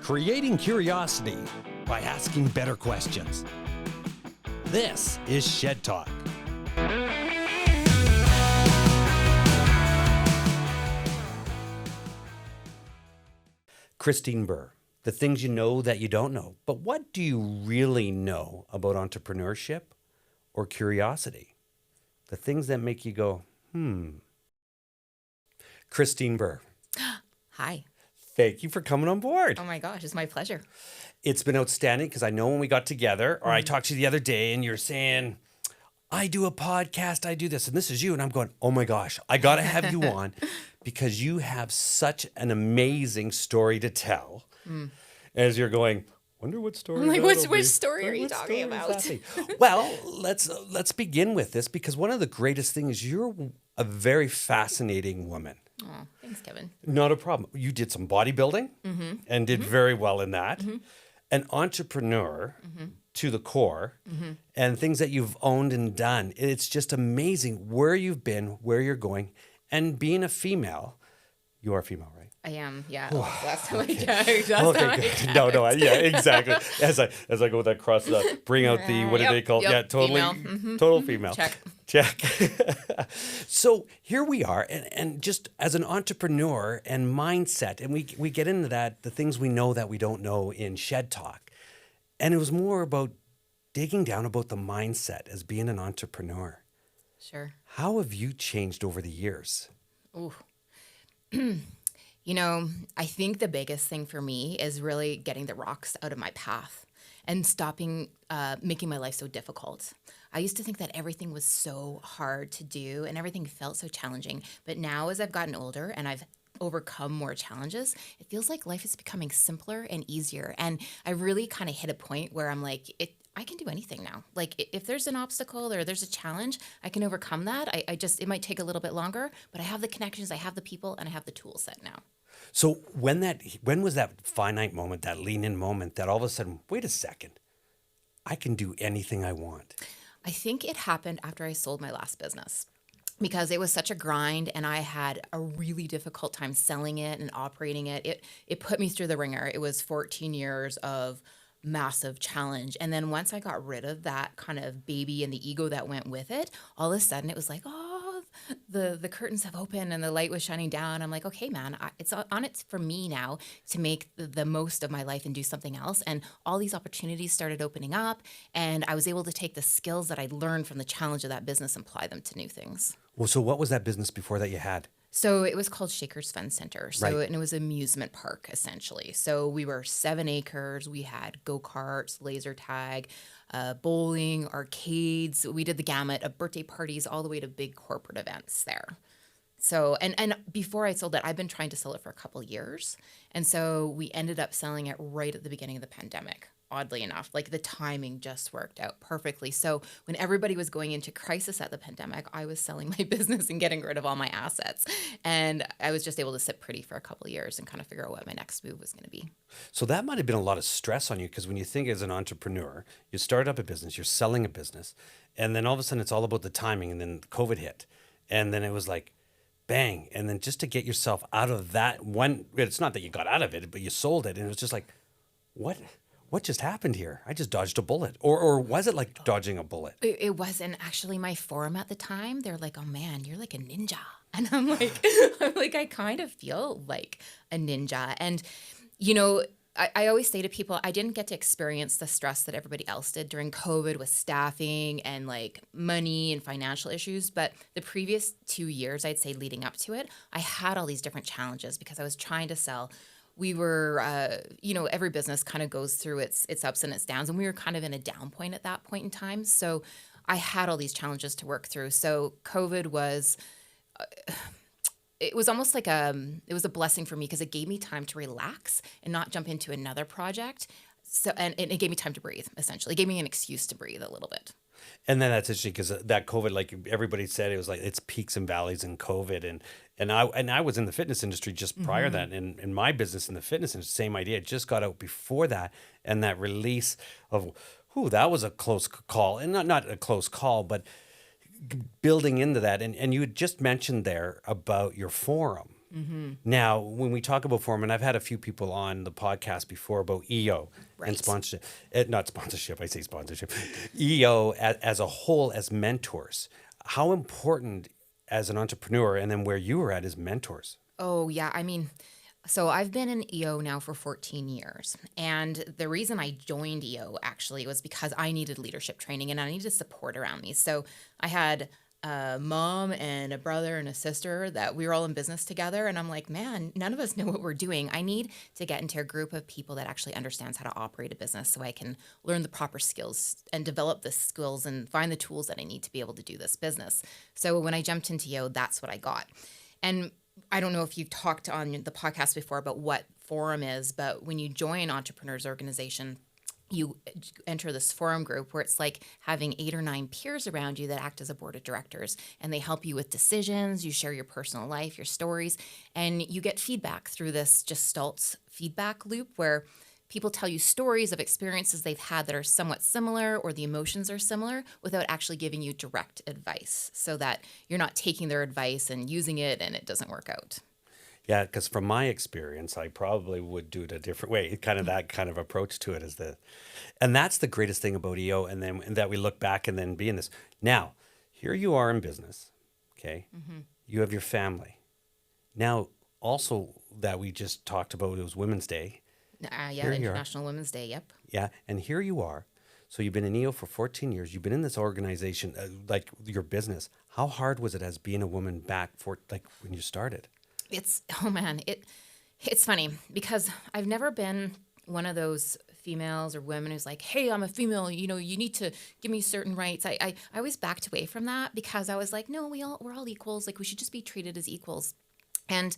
creating curiosity by asking better questions. This is Shed Talk. Christine Buhr, the things you know that you don't know. But what do you really know about entrepreneurship or curiosity? The things that make you go, Christine Buhr. Hi. Thank you for coming on board. Oh my gosh, it's my pleasure. It's been outstanding because I know when we got together, or I talked to you the other day and you're saying, I do a podcast, I do this, and this is you. And I'm going, oh my gosh, I got to have you on because you have such an amazing story to tell. As you're going, wonder what story. I'm like, which story are you talking about? Well, let's begin with this because one of the greatest things is you're a very fascinating woman. Oh, thanks, Kevin. Not a problem. You did some bodybuilding and did very well in that. An entrepreneur to the core and things that you've owned and done. It's just amazing where you've been, where you're going, and being a female. You are a female, right? I am, yeah. Oh, That's how okay. I count. Okay, good. No, yeah, exactly. As I go with that cross, bring out the, what do they call it? Yeah, totally, total female. Check. So here we are, and just as an entrepreneur and mindset, and we get into that, the things we know that we don't know in Shed Talk. And it was more about digging down about the mindset as being an entrepreneur. Sure. How have you changed over the years? Ooh. You know, I think the biggest thing for me is really getting the rocks out of my path and stopping making my life so difficult. I used to think that everything was so hard to do and everything felt so challenging. But now as I've gotten older and I've overcome more challenges, it feels like life is becoming simpler and easier. And I really kind of hit a point where I'm like, I can do anything now. Like if there's an obstacle or there's a challenge, I can overcome that. It might take a little bit longer, but I have the connections, I have the people, and I have the tool set now. So when was that finite moment, that lean-in moment, that all of a sudden, wait a second, I can do anything I want? I think it happened after I sold my last business because it was such a grind and I had a really difficult time selling it and operating it. It put me through the ringer. It was 14 years of massive challenge. And then once I got rid of that kind of baby and the ego that went with it, all of a sudden it was like, the curtains have opened and the light was shining down. I'm like, okay, man, it's for me now to make the most of my life and do something else. And all these opportunities started opening up and I was able to take the skills that I learned from the challenge of that business and apply them to new things. Well, so what was that business before that you had? So it was called Shakers Fun Center. So Right. And it was an amusement park, essentially. So we were 7 acres. We had go-karts, laser tag, bowling, arcades. We did the gamut of birthday parties all the way to big corporate events there. So, and before I sold it, I've been trying to sell it for a couple of years. And so we ended up selling it right at the beginning of the pandemic. Oddly enough, like the timing just worked out perfectly. So when everybody was going into crisis at the pandemic, I was selling my business and getting rid of all my assets. And I was just able to sit pretty for a couple of years and kind of figure out what my next move was going to be. So that might have been a lot of stress on you because when you think as an entrepreneur, you start up a business, you're selling a business, and then all of a sudden it's all about the timing, and then COVID hit. And then it was like, bang. And then just to get yourself out of that one, it's not that you got out of it, but you sold it. And it was just like, what just happened here? I just dodged a bullet. Or was it like dodging a bullet? It wasn't actually my forum at the time. They're like, oh man, you're like a ninja. And I'm like, I kind of feel like a ninja. And, you know, I always say to people, I didn't get to experience the stress that everybody else did during COVID with staffing and like money and financial issues. But the previous 2 years, I'd say leading up to it, I had all these different challenges because I was trying to sell. We were, every business kind of goes through its ups and its downs, and we were kind of in a down point at that point in time. So I had all these challenges to work through. So COVID was, it was almost like it was a blessing for me because it gave me time to relax and not jump into another project. So, and it gave me time to breathe, essentially. It gave me an excuse to breathe a little bit. And then that's interesting because that COVID, like everybody said, it was like it's peaks and valleys in COVID. And I was in the fitness industry just prior to that. And in my business in the fitness industry, same idea. It just got out before that. And that release of, that was a close call. And not a close call, but building into that. And you had just mentioned there about your forum. Mm-hmm. Now, when we talk about forum, and I've had a few people on the podcast before about EO Right. and sponsorship, not sponsorship, I say sponsorship, EO as a whole, as mentors. How important as an entrepreneur, and then where you were at, is mentors? Oh, yeah. I mean, so I've been in EO now for 14 years. And the reason I joined EO actually was because I needed leadership training and I needed support around me. So I had a mom and a brother and a sister that we were all in business together. And I'm like, man, none of us know what we're doing. I need to get into a group of people that actually understands how to operate a business so I can learn the proper skills and develop the skills and find the tools that I need to be able to do this business. So when I jumped into EO, that's what I got. And I don't know if you've talked on the podcast before about what forum is, but when you join Entrepreneurs Organization, you enter this forum group where it's like having 8 or 9 peers around you that act as a board of directors, and they help you with decisions. You share your personal life, your stories, and you get feedback through this Gestalt feedback loop where people tell you stories of experiences they've had that are somewhat similar or the emotions are similar without actually giving you direct advice so that you're not taking their advice and using it and it doesn't work out. Yeah, because from my experience, I probably would do it a different way. Kind of that kind of approach to it is and that's the greatest thing about EO. And then that we look back and then be in this. Now, here you are in business, okay? Mm-hmm. You have your family. Now, also that we just talked about, it was Women's Day. Yeah, International Women's Day, yep. Yeah, and here you are. So you've been in EO for 14 years. You've been in this organization, like your business. How hard was it as being a woman back when you started? It's funny because I've never been one of those females or women who's like, hey, I'm a female, you need to give me certain rights. I always backed away from that because I was like, no, we're all equals. Like we should just be treated as equals. And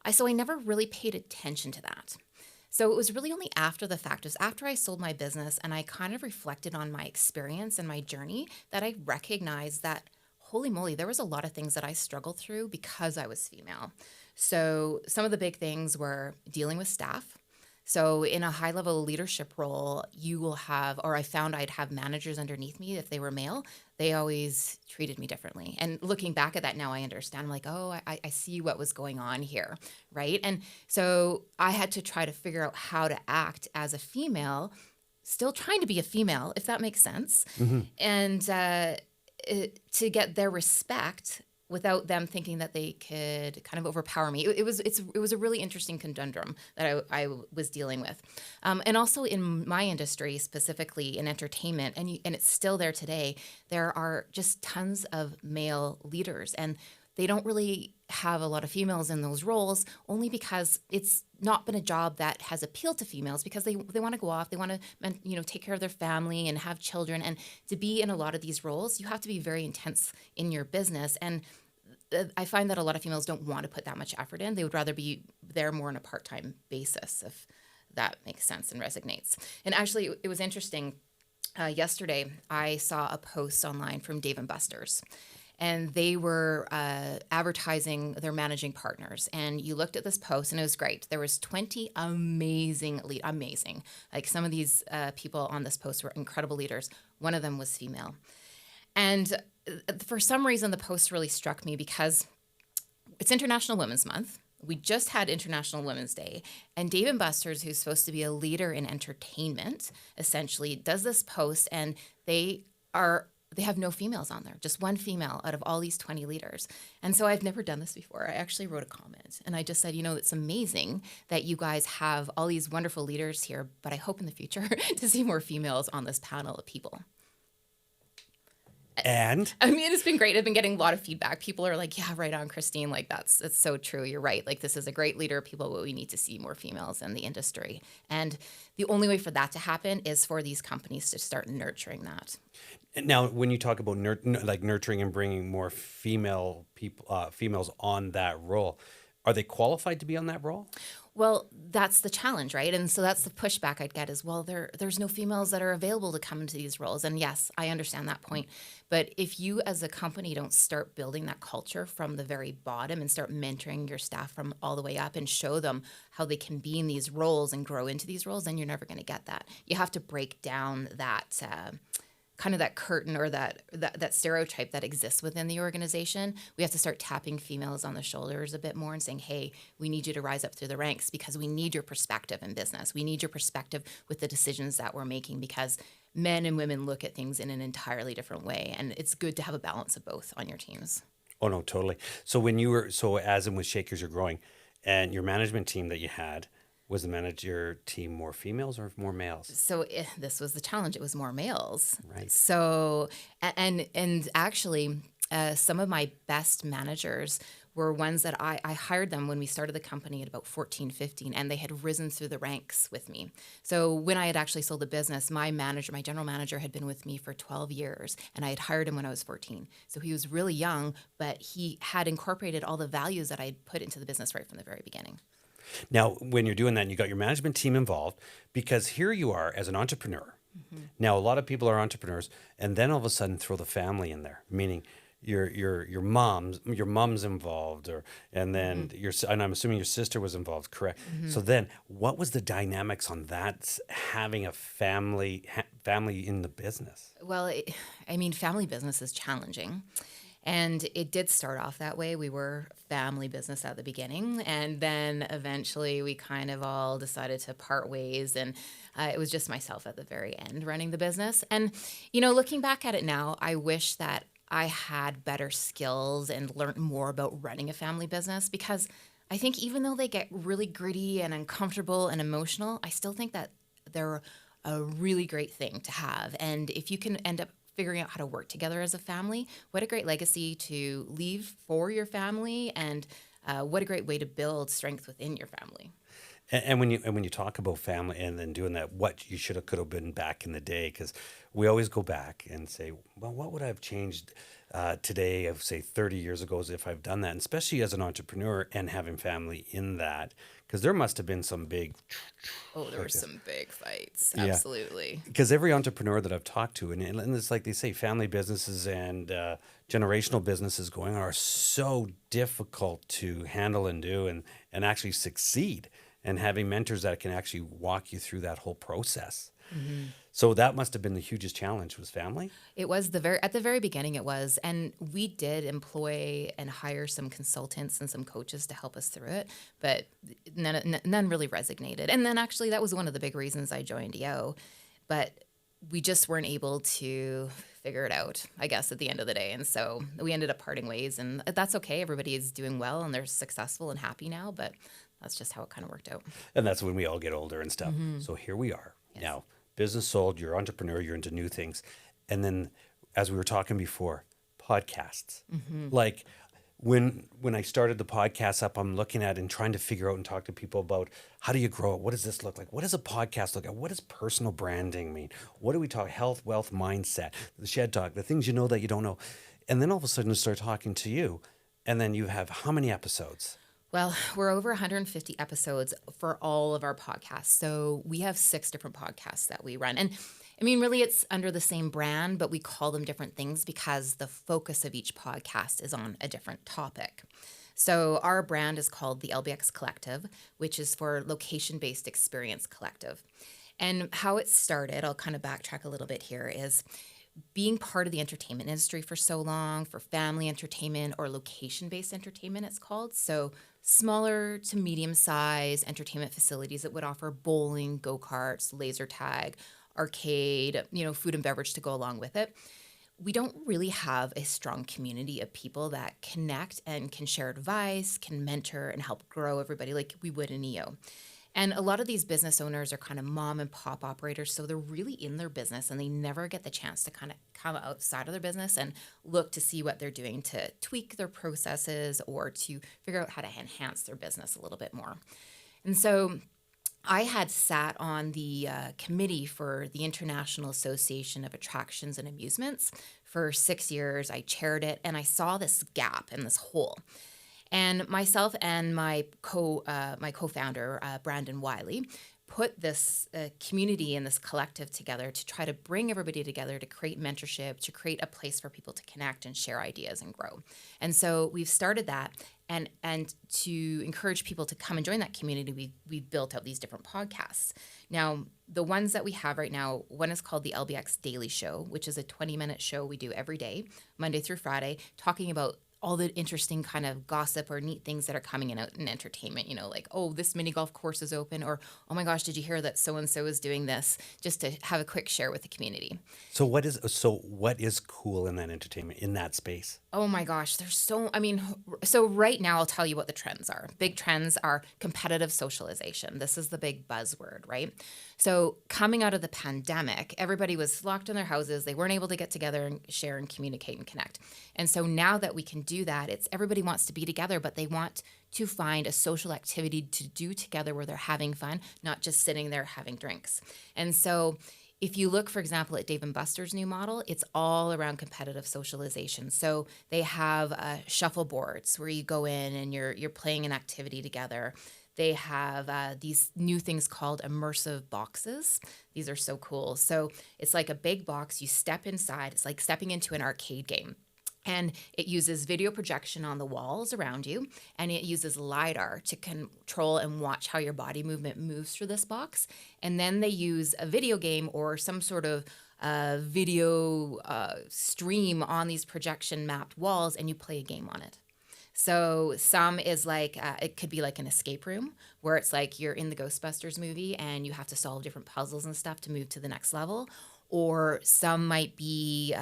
I never really paid attention to that. So it was really only after the fact, it was after I sold my business and I kind of reflected on my experience and my journey that I recognized that, holy moly, there was a lot of things that I struggled through because I was female. So some of the big things were dealing with staff. So in a high-level leadership role, you will have, or I found I'd have managers underneath me if they were male. They always treated me differently. And looking back at that now, I understand. I'm like, oh, I see what was going on here, right? And so I had to try to figure out how to act as a female, still trying to be a female, if that makes sense, mm-hmm. and to get their respect without them thinking that they could kind of overpower me. It was a really interesting conundrum that I was dealing with. And also in my industry, specifically in entertainment, and it's still there today, there are just tons of male leaders. And they don't really have a lot of females in those roles only because it's not been a job that has appealed to females because they want to go off, they want to take care of their family and have children. And to be in a lot of these roles, you have to be very intense in your business. And I find that a lot of females don't want to put that much effort in. They would rather be there more on a part-time basis, if that makes sense and resonates. And actually, it was interesting. Yesterday, I saw a post online from Dave & Buster's. And they were advertising their managing partners. And you looked at this post, and it was great. There was 20 amazing. Like some of these people on this post were incredible leaders. One of them was female. And for some reason, the post really struck me because it's International Women's Month. We just had International Women's Day. And Dave & Buster's, who's supposed to be a leader in entertainment, essentially does this post, and they have no females on there, just one female out of all these 20 leaders. And so I've never done this before. I actually wrote a comment and I just said, it's amazing that you guys have all these wonderful leaders here, but I hope in the future to see more females on this panel of people. And I mean, it's been great. I've been getting a lot of feedback. People are like, yeah, right on, Christine. Like, that's so true. You're right. Like, this is a great leader of people, but we need to see more females in the industry. And the only way for that to happen is for these companies to start nurturing that. Now, when you talk about nurturing and bringing more females on that role, are they qualified to be on that role? Well, that's the challenge, right? And so that's the pushback I'd get is, well, there's no females that are available to come into these roles. And yes, I understand that point. But if you as a company don't start building that culture from the very bottom and start mentoring your staff from all the way up and show them how they can be in these roles and grow into these roles, then you're never going to get that. You have to break down that kind of that curtain or that stereotype that exists within the organization. We have to start tapping females on the shoulders a bit more and saying, hey, we need you to rise up through the ranks because we need your perspective in business. We need your perspective with the decisions that we're making because men and women look at things in an entirely different way. And it's good to have a balance of both on your teams. Oh, no, totally. So as in with Shakers, you're growing and your management team that you had, was the manager team more females or more males? So this was the challenge. It was more males. Right. So, and actually, some of my best managers were ones that I hired them when we started the company at about 14, 15, and they had risen through the ranks with me. So when I had actually sold the business, my general manager had been with me for 12 years, and I had hired him when I was 14. So he was really young, but he had incorporated all the values that I had put into the business right from the very beginning. Now, when you're doing that, and you got your management team involved, because here you are as an entrepreneur. Mm-hmm. Now, a lot of people are entrepreneurs, and then all of a sudden throw the family in there, meaning your mom's involved, and then mm-hmm. And I'm assuming your sister was involved, correct? Mm-hmm. So then, what was the dynamics on that? Having a family in the business. Well, family business is challenging. And it did start off that way. We were family business at the beginning. And then eventually we kind of all decided to part ways. And it was just myself at the very end running the business. And, looking back at it now, I wish that I had better skills and learned more about running a family business, because I think even though they get really gritty and uncomfortable and emotional, I still think that they're a really great thing to have. And if you can end up figuring out how to work together as a family, what a great legacy to leave for your family, and what a great way to build strength within your family. And when you talk about family and then doing that, what you could have been back in the day, because we always go back and say, well, what would I have changed today of say 30 years ago if I've done that, and especially as an entrepreneur and having family in that, because there must have been some big. There were some big fights. Absolutely. Because every entrepreneur that I've talked to, and it's like they say, family businesses and generational businesses going on are so difficult to handle and do and actually succeed. And having mentors that can actually walk you through that whole process. Mm-hmm. So that must have been the hugest challenge, was family? It was at the very beginning it was. And we did employ and hire some consultants and some coaches to help us through it, but none really resonated. And then actually that was one of the big reasons I joined EO, but we just weren't able to figure it out, I guess, at the end of the day. And so we ended up parting ways, and that's okay. Everybody is doing well and they're successful and happy now, but that's just how it kind of worked out. And that's when we all get older and stuff. Mm-hmm. So here we are. Yes. Now, business sold, you're an entrepreneur, you're into new things. And then, as we were talking before, podcasts. Mm-hmm. Like when I started the podcast up, I'm looking at and trying to figure out and talk to people about how do you grow it? What does this look like? What does a podcast look like? What does personal branding mean? What do we talk? Health, wealth, mindset, the shed talk, the things you know that you don't know. And then all of a sudden I start talking to you. And then you have how many episodes? Well, we're over 150 episodes for all of our podcasts. So we have 6 different podcasts that we run. And really it's under the same brand, but we call them different things because the focus of each podcast is on a different topic. So our brand is called the LBX Collective, which is for Location-Based Experience Collective. And how it started, I'll kind of backtrack a little bit here, is being part of the entertainment industry for so long, for family entertainment or location-based entertainment, it's called. So smaller to medium-sized entertainment facilities that would offer bowling, go-karts, laser tag, arcade, food and beverage to go along with it. We don't really have a strong community of people that connect and can share advice, can mentor, and help grow everybody like we would in EO. And a lot of these business owners are kind of mom and pop operators, so they're really in their business and they never get the chance to kind of come outside of their business and look to see what they're doing to tweak their processes or to figure out how to enhance their business a little bit more. And so I had sat on the committee for the International Association of Attractions and Amusements for 6 years. I chaired it, and I saw this gap and this hole. And myself and my co-founder, Brandon Wiley, put this community and this collective together to try to bring everybody together to create mentorship, to create a place for people to connect and share ideas and grow. And so we've started that. And to encourage people to come and join that community, we've built out these different podcasts. Now, the ones that we have right now, one is called the LBX Daily Show, which is a 20-minute show we do every day, Monday through Friday, talking about all the interesting kind of gossip or neat things that are coming in out in entertainment, like, oh, this mini golf course is open, or, oh my gosh, did you hear that so-and-so is doing this, just to have a quick share with the community. So what is cool in that entertainment, in that space? Oh my gosh, so right now I'll tell you what the trends are. Big trends are competitive socialization. This is the big buzzword, right? So coming out of the pandemic, everybody was locked in their houses. They weren't able to get together and share and communicate and connect. And so now that we can do that, everybody wants to be together, but they want to find a social activity to do together where they're having fun, not just sitting there having drinks. And so if you look, for example, at Dave & Buster's new model, it's all around competitive socialization. So they have shuffle boards where you go in and you're playing an activity together. They have these new things called immersive boxes. These are so cool. So it's like a big box. You step inside. It's like stepping into an arcade game. And it uses video projection on the walls around you, and it uses LiDAR to control and watch how your body movement moves through this box. And then they use a video game or some sort of video stream on these projection mapped walls, and you play a game on it. So some is like, it could be like an escape room where it's like you're in the Ghostbusters movie and you have to solve different puzzles and stuff to move to the next level. Or some might be,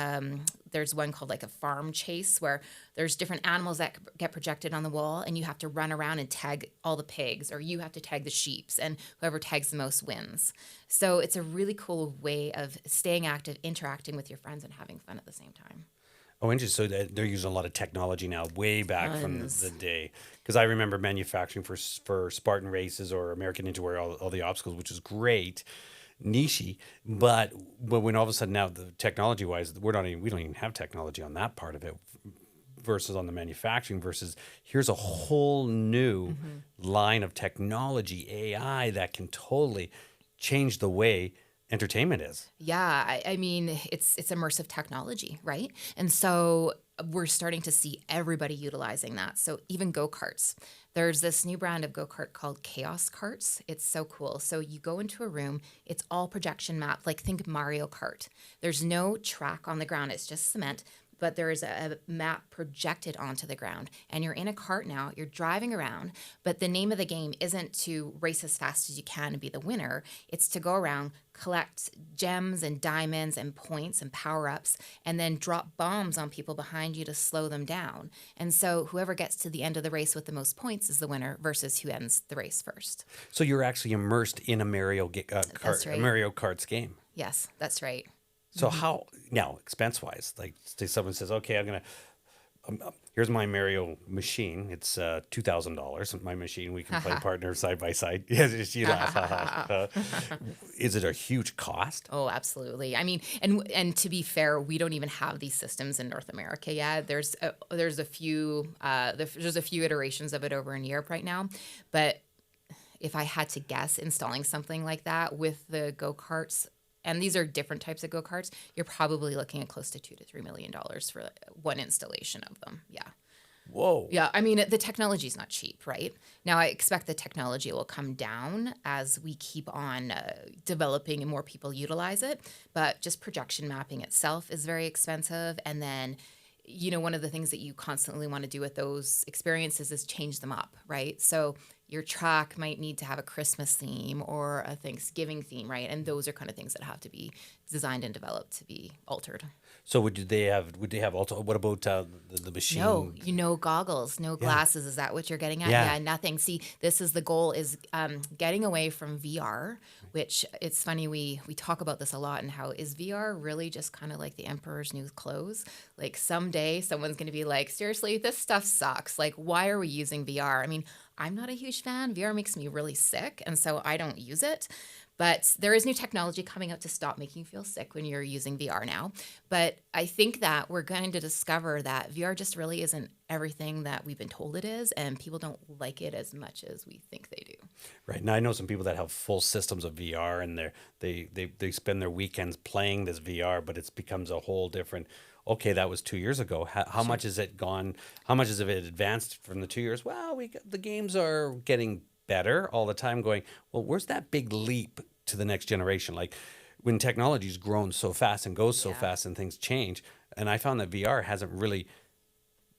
there's one called like a farm chase where there's different animals that get projected on the wall and you have to run around and tag all the pigs, or you have to tag the sheeps, and whoever tags the most wins. So it's a really cool way of staying active, interacting with your friends, and having fun at the same time. Oh, interesting. So they're using a lot of technology now, way back from the day. Because I remember manufacturing for Spartan races or American Ninja Warrior, all the obstacles, which is great. Niche-y, but when all of a sudden now the technology wise we don't even have technology on that part of it versus on the manufacturing versus here's a whole new line of technology, AI, that can totally change the way entertainment is. Yeah, I mean, it's immersive technology, right? And so we're starting to see everybody utilizing that. So even go-karts. There's this new brand of go-kart called Chaos Karts. It's so cool. So you go into a room, it's all projection mapped, like think Mario Kart. There's no track on the ground, it's just cement, but there is a map projected onto the ground. And you're in a cart now, you're driving around, but the name of the game isn't to race as fast as you can and be the winner. It's to go around, collect gems and diamonds and points and power-ups, and then drop bombs on people behind you to slow them down. And so whoever gets to the end of the race with the most points is the winner versus who ends the race first. So you're actually immersed in a Mario Kart's game. Yes, that's right. So how now expense-wise? Like, say someone says, "Okay, I'm gonna here's my Mario machine. It's $2,000. My machine. We can play partner side by side." Yes, you laugh. Is it a huge cost? Oh, absolutely. I mean, and to be fair, we don't even have these systems in North America yet. There's a few iterations of it over in Europe right now, but if I had to guess, installing something like that with the go-karts. And these are different types of go-karts, you're probably looking at close to $2 to $3 million for one installation of them. Yeah. Whoa. Yeah. I mean, the technology is not cheap, right? Now, I expect the technology will come down as we keep on developing and more people utilize it. But just projection mapping itself is very expensive. And then, one of the things that you constantly want to do with those experiences is change them up, right? So your track might need to have a Christmas theme or a Thanksgiving theme, right? And those are kind of things that have to be designed and developed to be altered. So would they have also, what about the machine? No, goggles, no glasses. Yeah. Is that what you're getting at? Yeah, nothing. See, this is the goal, is getting away from VR, which it's funny, we talk about this a lot, and how is VR really just kind of like the emperor's new clothes? Like someday someone's going to be like, seriously, this stuff sucks. Like, why are we using VR? I mean, I'm not a huge fan. VR makes me really sick, and so I don't use it. But there is new technology coming out to stop making you feel sick when you're using VR now. But I think that we're going to discover that VR just really isn't everything that we've been told it is, and people don't like it as much as we think they do. Right. Now, I know some people that have full systems of VR, and they spend their weekends playing this VR, but it becomes a whole different okay, that was 2 years ago. How much has it gone? How much has it advanced from the 2 years? Well, the games are getting better all the time. Going, well, where's that big leap to the next generation? Like when technology's grown so fast and goes so fast and things change. And I found that VR hasn't really,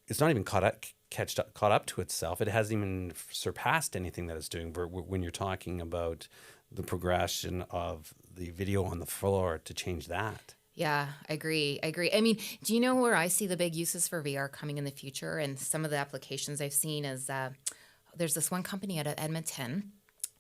it's not even caught up to itself. It hasn't even surpassed anything that it's doing. When you're talking about the progression of the video on the floor to change that. Yeah, I agree. I mean, do you know where I see the big uses for VR coming in the future? And some of the applications I've seen is there's this one company out of Edmonton.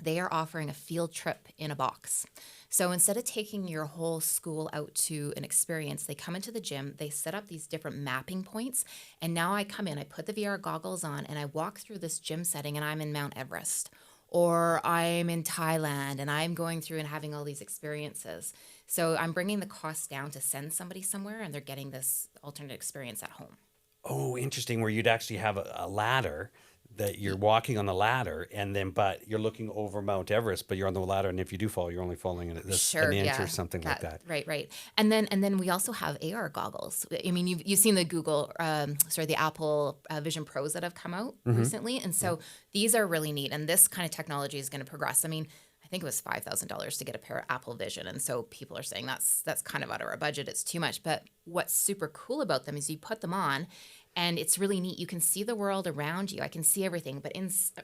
They are offering a field trip in a box. So instead of taking your whole school out to an experience, they come into the gym, they set up these different mapping points. And now I come in, I put the VR goggles on, and I walk through this gym setting, and I'm in Mount Everest. Or I'm in Thailand, and I'm going through and having all these experiences. So I'm bringing the cost down to send somebody somewhere, and they're getting this alternate experience at home. Oh, interesting. Where you'd actually have a ladder that you're walking on the ladder, and then but you're looking over Mount Everest, but you're on the ladder, and if you do fall, you're only falling an inch or something like that. Right. And then we also have AR goggles. I mean, you've seen the the Apple Vision Pros that have come out recently, and so these are really neat. And this kind of technology is going to progress. I mean, I think it was $5,000 to get a pair of Apple Vision, and so people are saying that's kind of out of our budget. It's too much. But what's super cool about them is you put them on, and it's really neat. You can see the world around you. I can see everything. But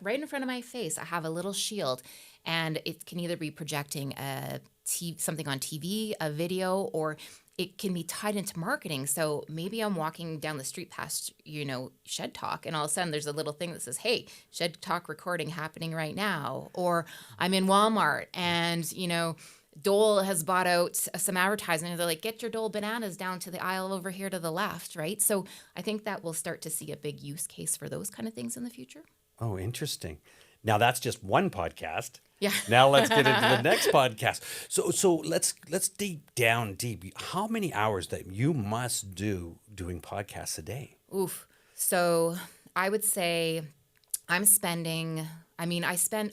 right in front of my face, I have a little shield. And it can either be projecting something on TV, a video, or it can be tied into marketing. So maybe I'm walking down the street past, Shed Talk, and all of a sudden there's a little thing that says, hey, Shed Talk recording happening right now. Or I'm in Walmart and, Dole has bought out some advertising, and they're like, get your Dole bananas down to the aisle over here to the left, right? So I think that we'll start to see a big use case for those kind of things in the future. Oh, interesting. Now that's just one podcast. Yeah. Now let's get into the next podcast. So let's dig down deep. How many hours that you must do doing podcasts a day? Oof. So I would say I spend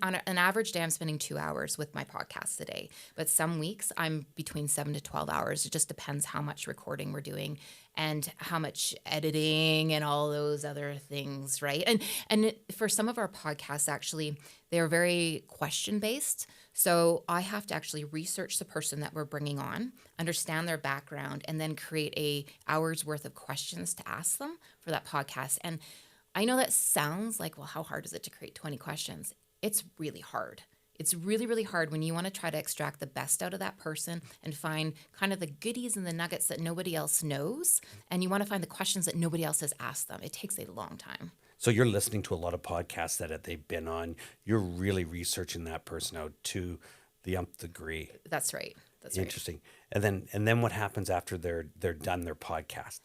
on an average day, I'm spending 2 hours with my podcasts a day. But some weeks I'm between 7 to 12 hours. It just depends how much recording we're doing and how much editing and all those other things, right? And for some of our podcasts, actually, they're very question-based. So I have to actually research the person that we're bringing on, understand their background, and then create a hour's worth of questions to ask them for that podcast. And I know that sounds like, well, how hard is it to create 20 questions? It's really hard. It's really, really hard when you want to try to extract the best out of that person and find kind of the goodies and the nuggets that nobody else knows. And you want to find the questions that nobody else has asked them. It takes a long time. So you're listening to a lot of podcasts that they've been on. You're really researching that person out to the nth degree. That's right. Interesting. And then what happens after they're done their podcast?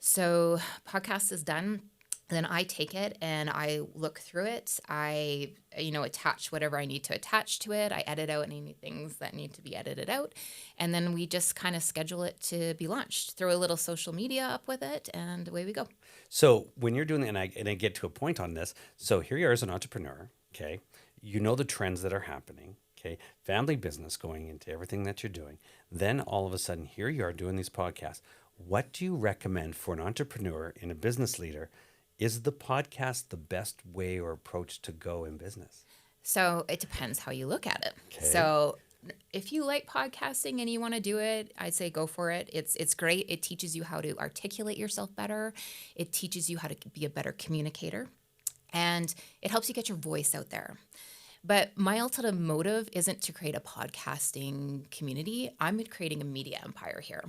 So podcast is done. Then I take it and I look through it. I, attach whatever I need to attach to it. I edit out any things that need to be edited out. And then we just kind of schedule it to be launched. Throw a little social media up with it, and away we go. So when you're doing, and I get to a point on this. So here you are as an entrepreneur, okay? You know the trends that are happening, okay? Family business going into everything that you're doing. Then all of a sudden, here you are doing these podcasts. What do you recommend for an entrepreneur and a business leader? Is the podcast the best way or approach to go in business? So it depends how you look at it. Okay. So if you like podcasting and you want to do it, I'd say go for it. It's great. It teaches you how to articulate yourself better. It teaches you how to be a better communicator. And it helps you get your voice out there. But my ultimate motive isn't to create a podcasting community. I'm creating a media empire here,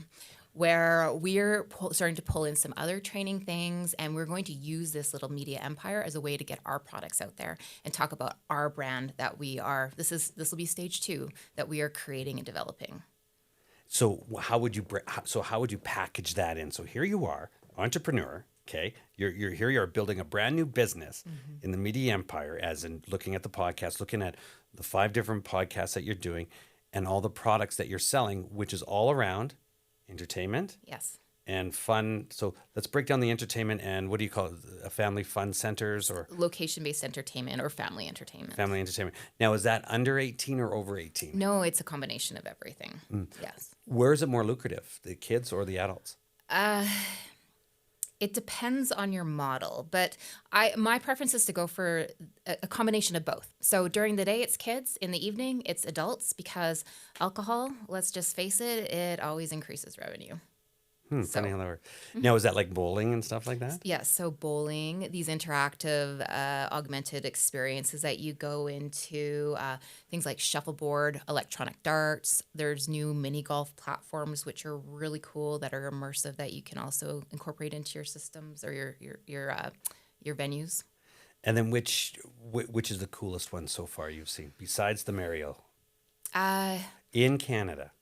where we're starting to pull in some other training things, and we're going to use this little media empire as a way to get our products out there and talk about our brand that we are. This will be stage 2 that we are creating and developing. So how would you package that in? So here you are, entrepreneur. Okay, you're here. You are building a brand new business in the media empire, as in looking at the podcast, looking at the 5 different podcasts that you're doing, and all the products that you're selling, which is all around entertainment. Yes. And fun. So let's break down the entertainment and what do you call it? Family fun centers or location-based entertainment or family entertainment. Family entertainment. Now, is that under 18 or over 18? No, it's a combination of everything. Yes. Where is it more lucrative, the kids or the adults? It depends on your model, but my preference is to go for a combination of both. So during the day, it's kids. In the evening, it's adults, because alcohol, let's just face it, it always increases revenue. Funny how that works. Now, is that like bowling and stuff like that? Yes, so bowling, these interactive, augmented experiences that you go into, things like shuffleboard, electronic darts. There's new mini golf platforms which are really cool, that are immersive, that you can also incorporate into your systems or your venues. And then which is the coolest one so far you've seen besides the Mario? In Canada.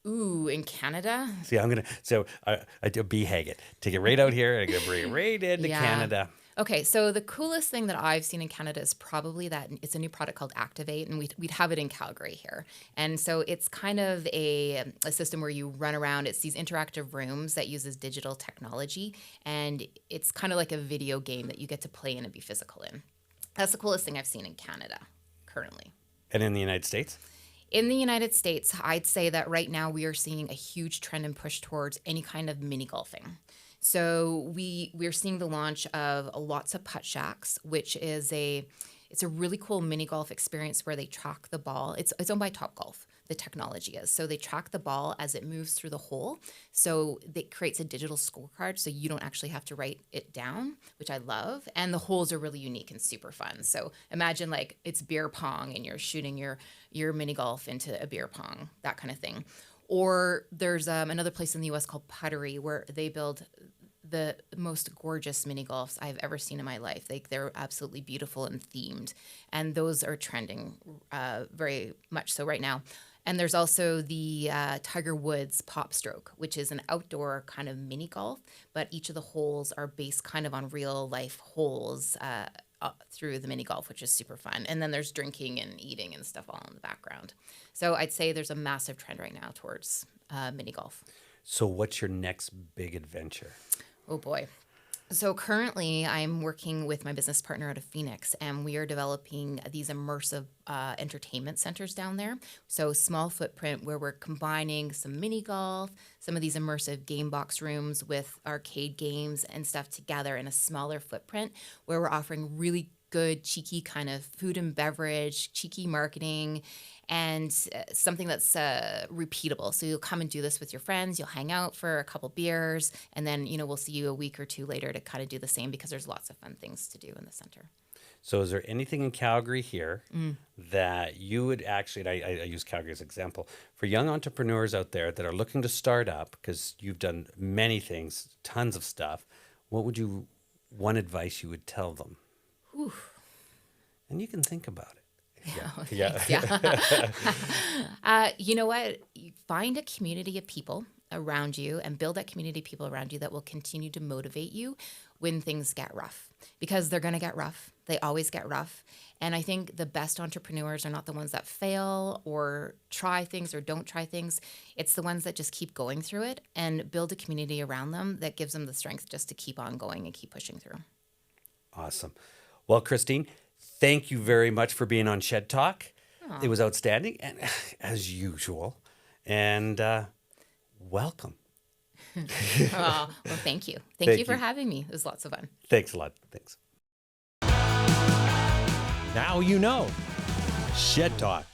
Ooh, in Canada? See, I do BHAG it. Take it right out here. I'm going to bring it right into Canada. Okay, so the coolest thing that I've seen in Canada is probably that it's a new product called Activate, and we'd have it in Calgary here. And so it's kind of a system where you run around. It's these interactive rooms that uses digital technology, and it's kind of like a video game that you get to play in and be physical in. That's the coolest thing I've seen in Canada currently. And in the United States? In the United States, I'd say that right now we are seeing a huge trend and push towards any kind of mini golfing. So we're seeing the launch of lots of putt shacks, which is it's a really cool mini golf experience where they track the ball. It's owned by Topgolf, the technology is. So they track the ball as it moves through the hole. So it creates a digital scorecard, so you don't actually have to write it down, which I love. And the holes are really unique and super fun. So imagine like it's beer pong and you're shooting your mini golf into a beer pong, that kind of thing. Or there's another place in the U.S. called Puttery, where they build the most gorgeous mini golfs I've ever seen in my life. They're absolutely beautiful and themed, and those are trending very much so right now. And there's also the Tiger Woods Pop Stroke, which is an outdoor kind of mini golf, but each of the holes are based kind of on real life holes through the mini golf, which is super fun. And then there's drinking and eating and stuff all in the background. So I'd say there's a massive trend right now towards mini golf. So what's your next big adventure? Oh boy. So currently I'm working with my business partner out of Phoenix, and we are developing these immersive entertainment centers down there. So small footprint where we're combining some mini golf, some of these immersive game box rooms with arcade games and stuff together in a smaller footprint, where we're offering really good, cheeky kind of food and beverage, cheeky marketing, and something that's repeatable. So you'll come and do this with your friends, you'll hang out for a couple beers, and then, we'll see you a week or two later to kind of do the same, because there's lots of fun things to do in the center. So is there anything in Calgary here that you would actually, and I use Calgary as an example, for young entrepreneurs out there that are looking to start up, because you've done many things, tons of stuff, one advice you would tell them? Ooh. And you can think about it. You know what? You find a community of people around you and build that community of people around you that will continue to motivate you when things get rough, because they're going to get rough. They always get rough. And I think the best entrepreneurs are not the ones that fail or try things or don't try things. It's the ones that just keep going through it and build a community around them that gives them the strength just to keep on going and keep pushing through. Awesome. Well, Christine, thank you very much for being on Shed Talk. Aww. It was outstanding, and as usual. And welcome. Well, thank you. Thank you for having me. It was lots of fun. Thanks a lot. Thanks. Now you know. Shed Talk.